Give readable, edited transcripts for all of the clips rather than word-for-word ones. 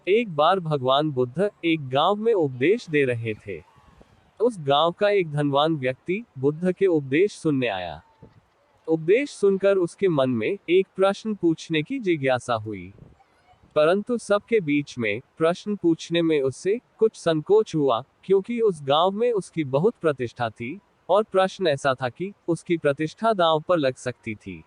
एक बार भगवान बुद्ध एक गांव में उपदेश दे रहे थे। उस गांव का एक धनवान व्यक्ति बुद्ध के उपदेश सुनने आया। उपदेश सुनकर उसके मन में एक प्रश्न पूछने की जिज्ञासा हुई, परंतु सबके बीच में प्रश्न पूछने में उससे कुछ संकोच हुआ, क्योंकि उस गांव में उसकी बहुत प्रतिष्ठा थी और प्रश्न ऐसा था कि उसकी प्रतिष्ठा दांव पर लग सकती थी।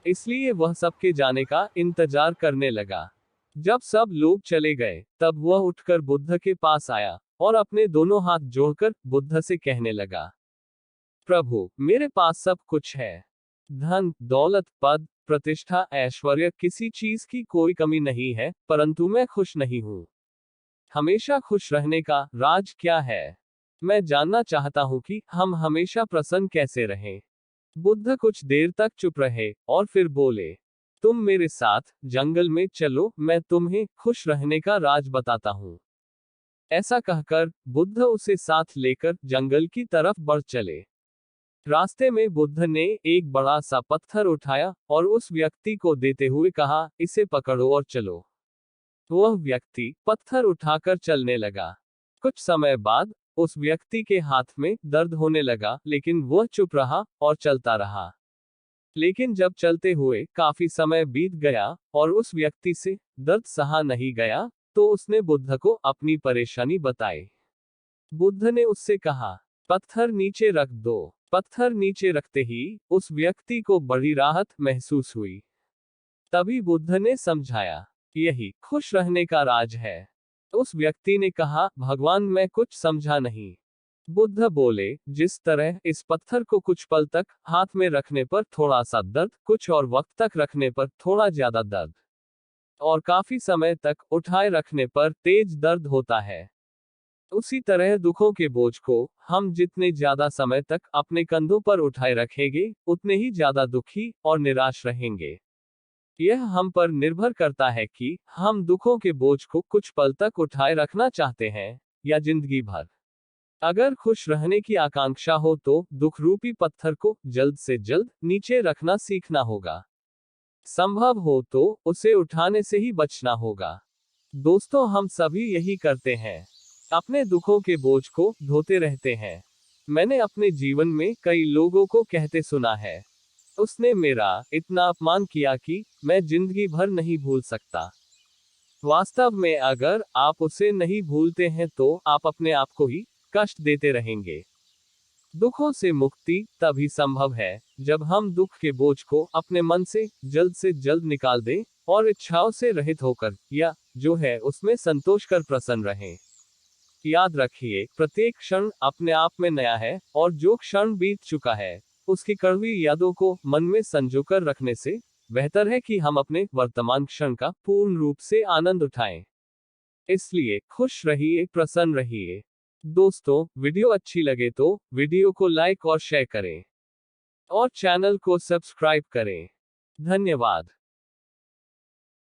इसलिए वह सबके जाने का इंतजार करने लगा। जब सब लोग चले गए, तब वह उठकर बुद्ध के पास आया और अपने दोनों हाथ जोड़कर बुद्ध से कहने लगा, प्रभु, मेरे पास सब कुछ है। धन, दौलत, पद, प्रतिष्ठा, ऐश्वर्य, किसी चीज की कोई कमी नहीं है, परंतु मैं खुश नहीं हूँ। हमेशा खुश रहने का राज क्या है? मैं जानना चाहता हूँ कि हम हमेशा प्रसन्न कैसे रहें। बुद्ध कुछ देर तक चुप रहे और फिर बोले, तुम मेरे साथ जंगल में चलो, मैं तुम्हें खुश रहने का राज बताता हूँ। ऐसा कहकर बुद्ध उसे साथ लेकर जंगल की तरफ बढ़ चले। रास्ते में बुद्ध ने एक बड़ा सा पत्थर उठाया और उस व्यक्ति को देते हुए कहा, इसे पकड़ो और चलो। वह व्यक्ति पत्थर उठाकर चलने लगा। कुछ समय बाद उस व्यक्ति के हाथ में दर्द होने लगा, लेकिन वह चुप रहा और चलता रहा। लेकिन जब चलते हुए काफी समय बीत गया और उस व्यक्ति से दर्द सहा नहीं गया, तो उसने बुद्ध को अपनी परेशानी बताई। बुद्ध ने उससे कहा, पत्थर नीचे रख दो। पत्थर नीचे रखते ही उस व्यक्ति को बड़ी राहत महसूस हुई। तभी बुद्ध ने समझाया, यही खुश रहने का राज है। उस व्यक्ति ने कहा, भगवान, मैं कुछ समझा नहीं। बुद्ध बोले, जिस तरह इस पत्थर को कुछ पल तक हाथ में रखने पर थोड़ा सा दर्द, कुछ और वक्त तक रखने पर थोड़ा ज्यादा दर्द, और काफी समय तक उठाए रखने पर तेज दर्द होता है, उसी तरह दुखों के बोझ को हम जितने ज्यादा समय तक अपने कंधों पर उठाए रखेंगे, उतने ही ज्यादा दुखी और निराश रहेंगे। यह हम पर निर्भर करता है कि हम दुखों के बोझ को कुछ पल तक उठाए रखना चाहते हैं या जिंदगी भर। अगर खुश रहने की आकांक्षा हो तो दुख रूपी पत्थर को जल्द से जल्द नीचे रखना सीखना होगा। संभव हो तो उसे उठाने से ही बचना होगा। दोस्तों, हम सभी यही करते हैं, अपने दुखों के बोझ को ढोते रहते हैं। मैंने अपने जीवन में कई लोगों को कहते सुना है, उसने मेरा इतना अपमान किया कि मैं जिंदगी भर नहीं भूल सकता। वास्तव में अगर आप उसे नहीं भूलते हैं तो आप अपने आप को ही कष्ट देते रहेंगे। दुखों से मुक्ति तभी संभव है जब हम दुख के बोझ को अपने मन से जल्द निकाल दें और इच्छाओं से रहित होकर, या जो है उसमें संतोष कर प्रसन्न रहें। याद रखिए, प्रत्येक क्षण अपने आप में नया है और जो क्षण बीत चुका है उसकी कड़वी यादों को मन में संजोकर रखने से बेहतर है कि हम अपने वर्तमान क्षण का पूर्ण रूप से आनंद उठाएं। इसलिए खुश रहिए, प्रसन्न रहिए। दोस्तों, वीडियो अच्छी लगे तो वीडियो को लाइक और शेयर करें और चैनल को सब्सक्राइब करें। धन्यवाद।